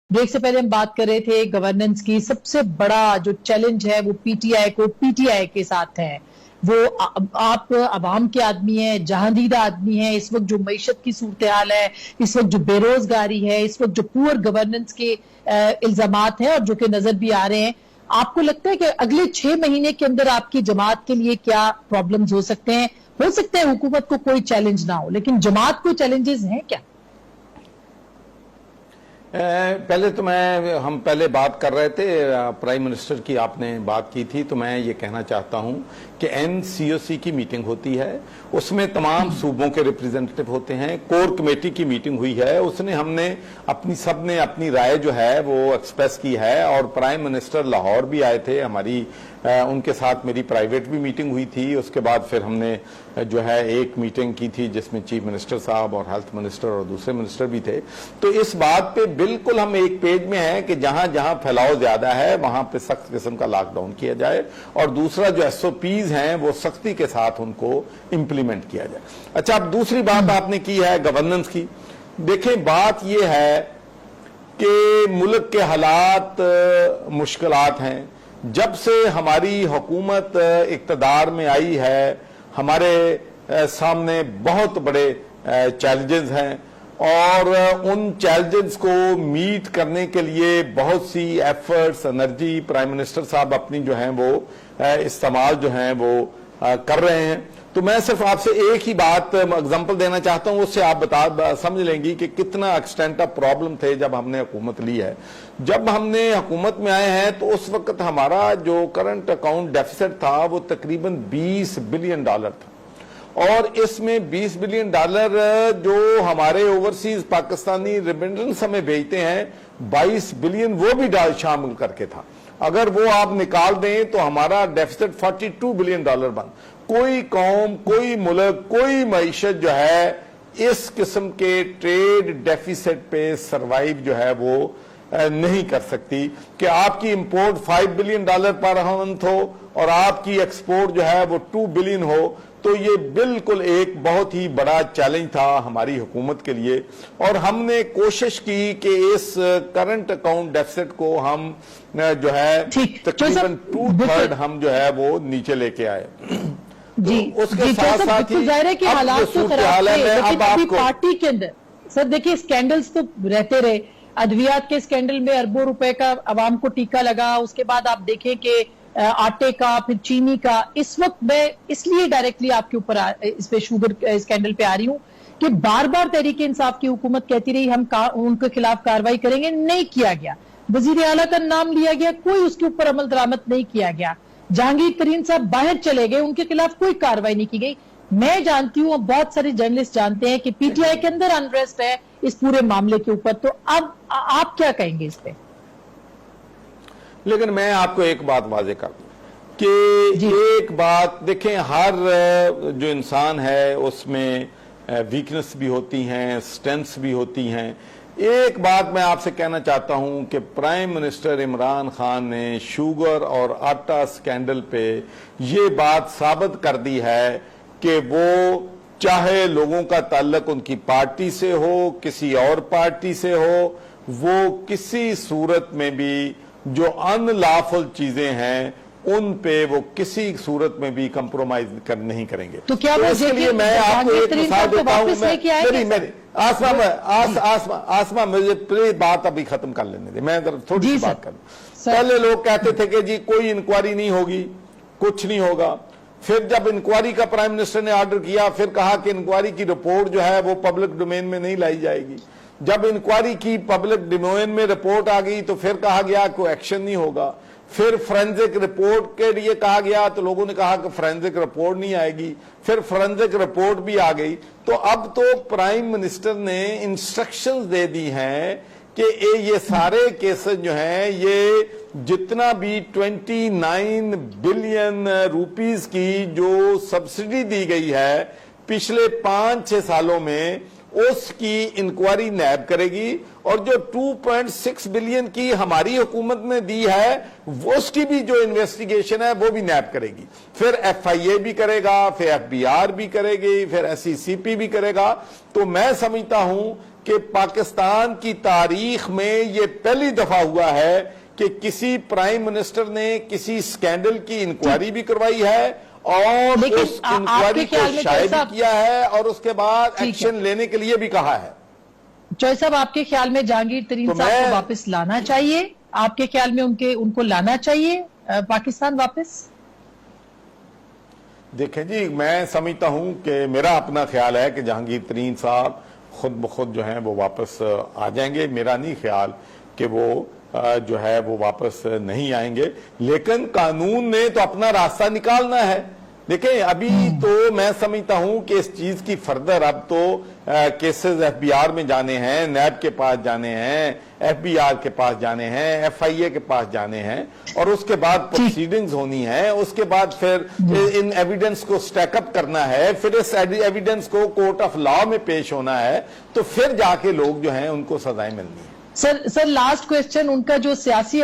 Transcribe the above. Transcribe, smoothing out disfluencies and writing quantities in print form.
Break से पहले हम बात कर रहे थे गवर्नेंस की। सबसे बड़ा जो चैलेंज है वो पीटीआई के साथ है। वो आप अवाम के आदमी हैं, जहांदीदा आदमी हैं। इस वक्त जो मईशत की सूरत हाल है, इस वक्त जो बेरोजगारी है, इस वक्त जो पुअर गवर्नेंस के इल्जामात हैं और जो कि नजर भी आ रहे हैं, आपको लगता है कि अगले 6 महीने के अंदर आपकी जमात के लिए क्या प्रॉब्लम्स हो सकते हैं? हो सकता है हुकूमत को कोई चैलेंज ना हो, लेकिन जमात को चैलेंजेस हैं क्या? पहले तो हम पहले बात कर रहे थे, प्राइम मिनिस्टर की आपने बात की थी, तो मैं ये कहना चाहता हूं कि एनसीओसी की मीटिंग होती है, उसमें तमाम सूबों के रिप्रेजेंटेटिव होते हैं। कोर कमेटी की मीटिंग हुई है, उसने सबने अपनी राय जो है वो एक्सप्रेस की है। और प्राइम मिनिस्टर लाहौर भी आए थे, उनके साथ मेरी प्राइवेट भी मीटिंग हुई थी। उसके बाद फिर हमने जो है एक मीटिंग की थी जिसमें चीफ मिनिस्टर साहब और हेल्थ मिनिस्टर और दूसरे मिनिस्टर भी थे। तो इस बात पे बिल्कुल हम एक पेज में हैं कि जहां जहां फैलाव ज्यादा है वहां पे सख्त किस्म का लॉकडाउन किया जाए, और दूसरा जो एसओपीज हैं वो सख्ती के साथ उनको इंप्लीमेंट किया जाए। अच्छा, अब दूसरी बात आपने की है गवर्नेंस की। देखें, बात यह है कि मुल्क के हालात मुश्किलात हैं। जब से हमारी हुकूमत इक़्तिदार में आई है, हमारे सामने बहुत बड़े चैलेंजेस हैं, और उन चैलेंजेस को मीट करने के लिए बहुत सी एफर्ट्स, एनर्जी प्राइम मिनिस्टर साहब अपनी जो हैं वो इस्तेमाल जो हैं वो कर रहे हैं। तो मैं सिर्फ आपसे एक ही बात एग्जांपल देना चाहता हूं, उससे आप समझ लेंगी कि कितना एक्सटेंट ऑफ प्रॉब्लम थे जब हमने हुकूमत ली है। जब हमने हुकूमत में आए हैं तो उस वक्त हमारा जो करंट अकाउंट डेफिसिट था वो तकरीबन $20 बिलियन था, और इसमें $20 बिलियन जो हमारे ओवरसीज पाकिस्तानी रेमिटेंस हमें भेजते हैं, 22 बिलियन वो भी शामिल करके था। अगर वो आप निकाल दें तो हमारा डेफिसिट $42 बिलियन बन। कोई कौम, कोई मुल्क, कोई मईशत जो है इस किस्म के ट्रेड डेफिसिट पे सरवाइव जो है वो नहीं कर सकती कि आपकी इंपोर्ट $5 बिलियन पर मंथ हो और आपकी एक्सपोर्ट जो है वो $2 बिलियन हो। तो ये बिल्कुल एक बहुत ही बड़ा चैलेंज था हमारी हुकूमत के लिए, और हमने कोशिश की कि इस करंट अकाउंट डेफिसिट को हम जो है तकरीबन 2/3 हम जो है वो नीचे लेके आए। जी, उसके साथ साथ ही जाहिर है कि हालात तो खराब थे, लेकिन अभी पार्टी के अंदर सर देखिए स्कैंडल्स तो रहते रहे। अद्वियात के स्कैंडल में अरबों रुपए का अवाम को टीका लगा। उसके बाद आप देखें कि आटे का, फिर चीनी का। इस वक्त मैं इसलिए डायरेक्टली आपके ऊपर इस पे शुगर स्कैंडल पे आ रही हूं कि बार बार तहरीक इंसाफ की हुकूमत कहती रही हम उनके खिलाफ कार्रवाई करेंगे, नहीं किया गया। वजीर आला का नाम लिया गया, कोई उसके ऊपर अमल दरामद नहीं किया गया। जहांगीर तरीन साहब बाहर चले गए, उनके खिलाफ कोई कार्रवाई नहीं की गई। मैं जानती हूं, बहुत सारे जर्नलिस्ट जानते हैं कि पीटीआई के अंदर अनरेस्ट है इस पूरे मामले के ऊपर। तो अब आप क्या कहेंगे इस पे? लेकिन मैं आपको एक बात वाजे कर दूं कि एक बात देखें, हर जो इंसान है उसमें वीकनेस भी होती हैं, स्ट्रेंथ्स भी होती हैं। एक बात मैं आपसे कहना चाहता हूं कि प्राइम मिनिस्टर इमरान खान ने शुगर और आटा स्कैंडल पे ये बात साबित कर दी है कि वो चाहे लोगों का ताल्लुक उनकी पार्टी से हो, किसी और पार्टी से हो, वो किसी सूरत में भी जो अनलॉफुल चीजें हैं उन पे वो किसी सूरत में भी कंप्रोमाइज नहीं करेंगे। तो क्या इसके लिए मैं आपको एक मिसाल देता हूं। आसमा मुझे प्लीज बात अभी खत्म कर लेने दे, मैं थोड़ी सी बात करूं। पहले लोग कहते थे कि जी कोई इंक्वायरी नहीं होगी, कुछ नहीं होगा। फिर जब इंक्वायरी का प्राइम मिनिस्टर ने ऑर्डर किया, फिर कहा कि इंक्वायरी की रिपोर्ट जो है वो पब्लिक डोमेन में नहीं लाई जाएगी। जब इंक्वायरी की पब्लिक डोमेन में रिपोर्ट आ गई तो फिर कहा गया कोई एक्शन नहीं होगा। फिर फोरेंसिक रिपोर्ट के लिए कहा गया तो लोगों ने कहा कि फोरेंसिक रिपोर्ट नहीं आएगी। फिर फोरेंसिक रिपोर्ट भी आ गई। तो अब तो प्राइम मिनिस्टर ने इंस्ट्रक्शंस दे दी हैं कि ये सारे केसेस जो हैं, ये जितना भी 29 बिलियन रुपीस की जो सब्सिडी दी गई है पिछले 5-6 सालों में, उसकी इंक्वायरी नैब करेगी। और जो 2.6 बिलियन की हमारी हुकूमत ने दी है वो उसकी भी जो इन्वेस्टिगेशन है वो भी नैब करेगी। फिर FIA भी करेगा, फिर FBR भी करेगी, फिर SECP भी करेगा। तो मैं समझता हूं کہ پاکستان کی تاریخ میں یہ پہلی دفعہ ہوا ہے کہ کسی پرائم منسٹر نے کسی سکینڈل کی انکوائری بھی کروائی ہے اور اس انکوائری کو شائع بھی کیا ہے اور اس کے بعد ایکشن لینے کے لیے بھی کہا ہے. چوہے صاحب آپ کے خیال میں جہانگیر ترین صاحب کو واپس لانا چاہیے؟ آپ کے خیال میں ان کو لانا چاہیے پاکستان واپس؟ دیکھیں جی، میں سمجھتا ہوں کہ میرا اپنا خیال ہے کہ جہانگیر ترین صاحب خود بخود جو ہیں وہ واپس آ جائیں گے. میرا نہیں خیال کہ وہ جو ہے وہ واپس نہیں آئیں گے، لیکن قانون نے تو اپنا راستہ نکالنا ہے. دیکھیں ابھی تو میں سمجھتا ہوں کہ اس چیز کی فردر اب تو کیسز ایف بی آر میں جانے ہیں، نیب کے پاس جانے ہیں، ایف بی آر کے پاس جانے ہیں، ایف آئی اے کے پاس جانے ہیں اور اس کے بعد پروسیڈنگز ہونی ہیں. اس کے بعد پھر ان ایویڈنس کو سٹیک اپ کرنا ہے، پھر اس ایویڈنس کو کورٹ آف لا میں پیش ہونا ہے، تو پھر جا کے لوگ جو ہیں ان کو سزائیں ملنی ہیں. سر لاسٹ کوسچن، ان کا جو سیاسی